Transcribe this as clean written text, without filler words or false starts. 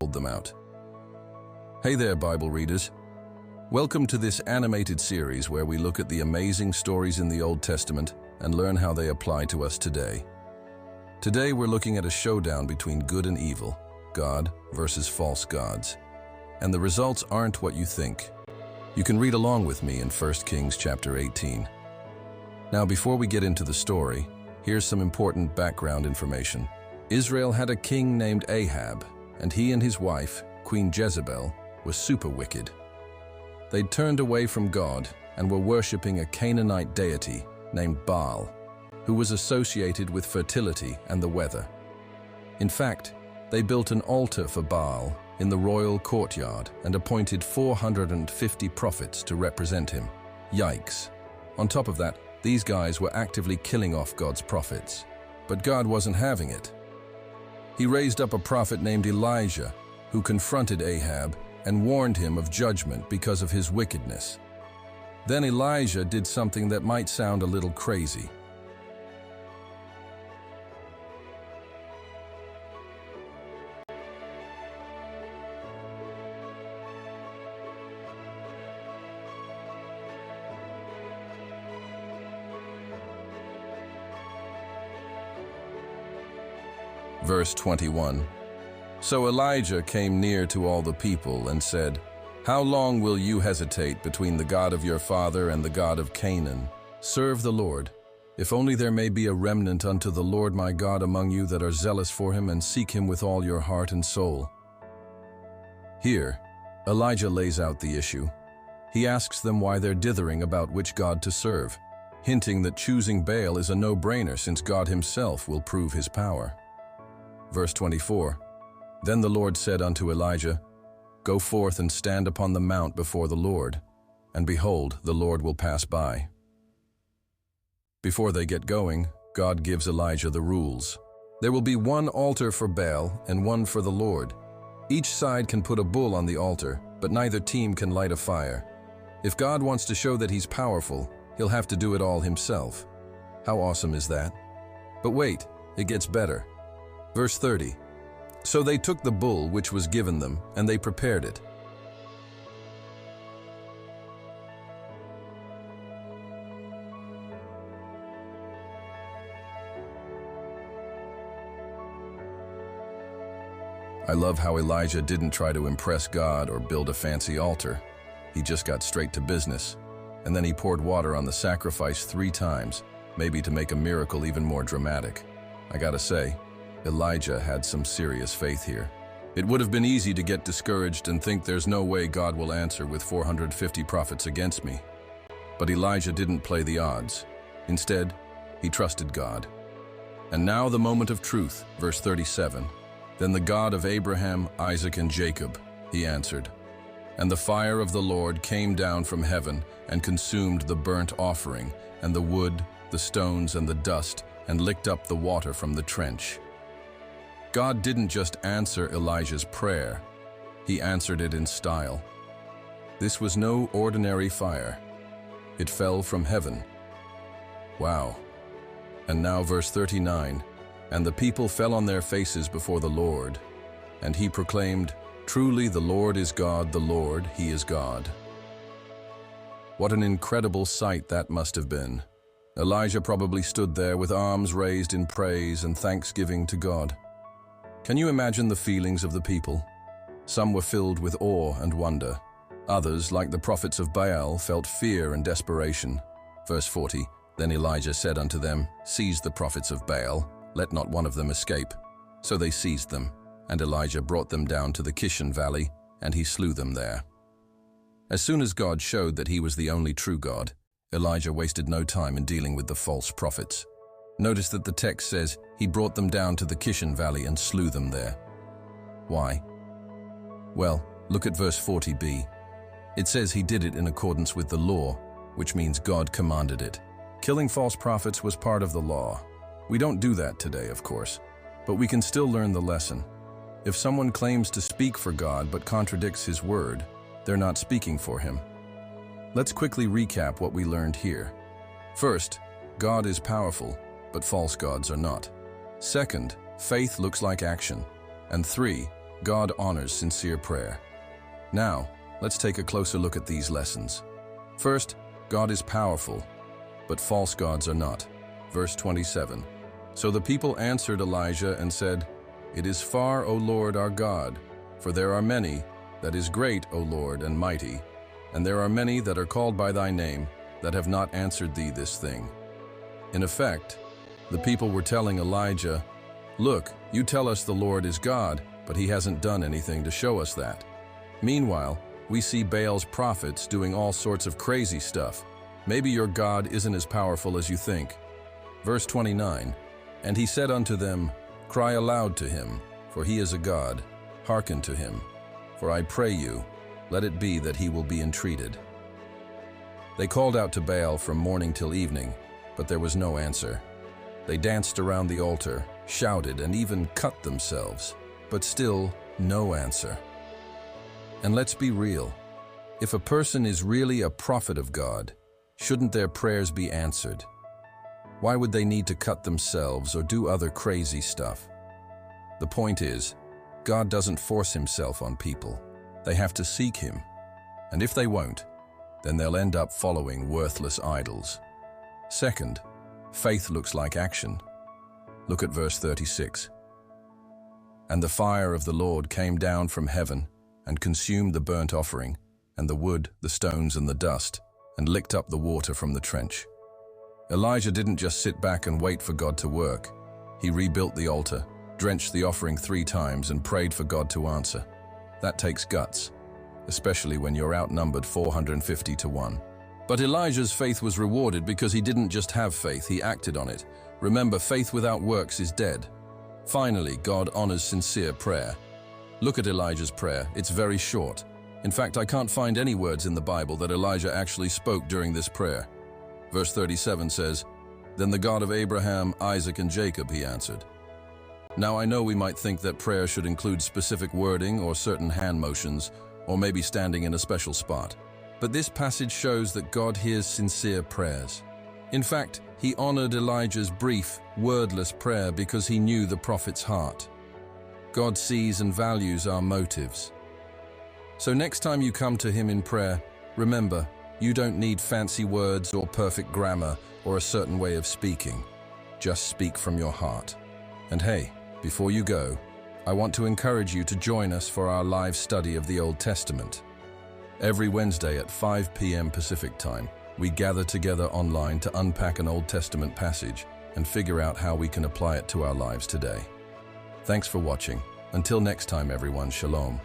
pulled them out. Hey there, Bible readers. Welcome to this animated series where we look at the amazing stories in the Old Testament and learn how they apply to us today. Today we're looking at a showdown between good and evil, God versus false gods. And the results aren't what you think. You can read along with me in 1 Kings chapter 18. Now, before we get into the story, here's some important background information. Israel had a king named Ahab, and he and his wife, Queen Jezebel, were super wicked. They'd turned away from God and were worshipping a Canaanite deity named Baal, who was associated with fertility and the weather. In fact, they built an altar for Baal in the royal courtyard and appointed 450 prophets to represent him. Yikes. On top of that, these guys were actively killing off God's prophets. But God wasn't having it. He raised up a prophet named Elijah, who confronted Ahab and warned him of judgment because of his wickedness. Then Elijah did something that might sound a little crazy. Verse 21. So Elijah came near to all the people and said, "How long will you hesitate between the God of your father and the God of Canaan? Serve the Lord. If only there may be a remnant unto the Lord my God among you that are zealous for him and seek him with all your heart and soul." Here, Elijah lays out the issue. He asks them why they're dithering about which God to serve, hinting that choosing Baal is a no-brainer since God himself will prove his power. Verse 24. Then the Lord said unto Elijah, "Go forth and stand upon the mount before the Lord, and behold, the Lord will pass by." Before they get going, God gives Elijah the rules. There will be one altar for Baal and one for the Lord. Each side can put a bull on the altar, but neither team can light a fire. If God wants to show that he's powerful, he'll have to do it all himself. How awesome is that? But wait, it gets better. Verse 30. So they took the bull which was given them, and they prepared it. I love how Elijah didn't try to impress God or build a fancy altar. He just got straight to business. And then he poured water on the sacrifice 3 times, maybe to make a miracle even more dramatic. I gotta say, Elijah had some serious faith here. It would have been easy to get discouraged and think there's no way God will answer with 450 prophets against me. But Elijah didn't play the odds. Instead, he trusted God. And now the moment of truth, verse 37. Then the God of Abraham, Isaac, and Jacob, he answered. And the fire of the Lord came down from heaven and consumed the burnt offering, and the wood, the stones, and the dust, and licked up the water from the trench. God didn't just answer Elijah's prayer, he answered it in style. This was no ordinary fire. It fell from heaven. Wow. And now verse 39, and the people fell on their faces before the Lord, and he proclaimed, "Truly the Lord is God, the Lord, he is God." What an incredible sight that must have been. Elijah probably stood there with arms raised in praise and thanksgiving to God. Can you imagine the feelings of the people? Some were filled with awe and wonder. Others, like the prophets of Baal, felt fear and desperation. Verse 40, Then Elijah said unto them, "Seize the prophets of Baal, let not one of them escape." So they seized them, and Elijah brought them down to the Kishon valley, and he slew them there. As soon as God showed that he was the only true God, Elijah wasted no time in dealing with the false prophets. Notice that the text says he brought them down to the Kishon valley and slew them there. Why? Well, look at verse 40b. It says he did it in accordance with the law, which means God commanded it. Killing false prophets was part of the law. We don't do that today, of course, but we can still learn the lesson. If someone claims to speak for God but contradicts his word, they're not speaking for him. Let's quickly recap what we learned here. First, God is powerful, but false gods are not. Second, faith looks like action. And 3, God honors sincere prayer. Now, let's take a closer look at these lessons. First, God is powerful, but false gods are not. Verse 27. So the people answered Elijah and said, "It is far, O Lord our God, for there are many, that is great, O Lord, and mighty, and there are many that are called by thy name, that have not answered thee this thing." In effect, the people were telling Elijah, "Look, you tell us the Lord is God, but he hasn't done anything to show us that." Meanwhile, we see Baal's prophets doing all sorts of crazy stuff. Maybe your God isn't as powerful as you think. Verse 29, "And he said unto them, Cry aloud to him, for he is a God. Hearken to him. For I pray you, let it be that he will be entreated." They called out to Baal from morning till evening, but there was no answer. They danced around the altar, shouted, and even cut themselves, but still no answer. And let's be real. If a person is really a prophet of God, shouldn't their prayers be answered? Why would they need to cut themselves or do other crazy stuff? The point is, God doesn't force himself on people. They have to seek him. And if they won't, then they'll end up following worthless idols. Second, faith looks like action. Look at verse 36. "And the fire of the Lord came down from heaven and consumed the burnt offering, and the wood, the stones, and the dust, and licked up the water from the trench." Elijah didn't just sit back and wait for God to work. He rebuilt the altar, drenched the offering 3 times, and prayed for God to answer. That takes guts, especially when you're outnumbered 450 to 1. But Elijah's faith was rewarded because he didn't just have faith, he acted on it. Remember, faith without works is dead. Finally, God honors sincere prayer. Look at Elijah's prayer. It's very short. In fact, I can't find any words in the Bible that Elijah actually spoke during this prayer. Verse 37 says, "Then the God of Abraham, Isaac, and Jacob," he answered. Now, I know we might think that prayer should include specific wording or certain hand motions, or maybe standing in a special spot. But this passage shows that God hears sincere prayers. In fact, he honored Elijah's brief, wordless prayer because he knew the prophet's heart. God sees and values our motives. So next time you come to him in prayer, remember, you don't need fancy words or perfect grammar or a certain way of speaking. Just speak from your heart. And hey, before you go, I want to encourage you to join us for our live study of the Old Testament. Every Wednesday at 5 p.m. Pacific Time, we gather together online to unpack an Old Testament passage and figure out how we can apply it to our lives today. Thanks for watching. Until next time, everyone, shalom.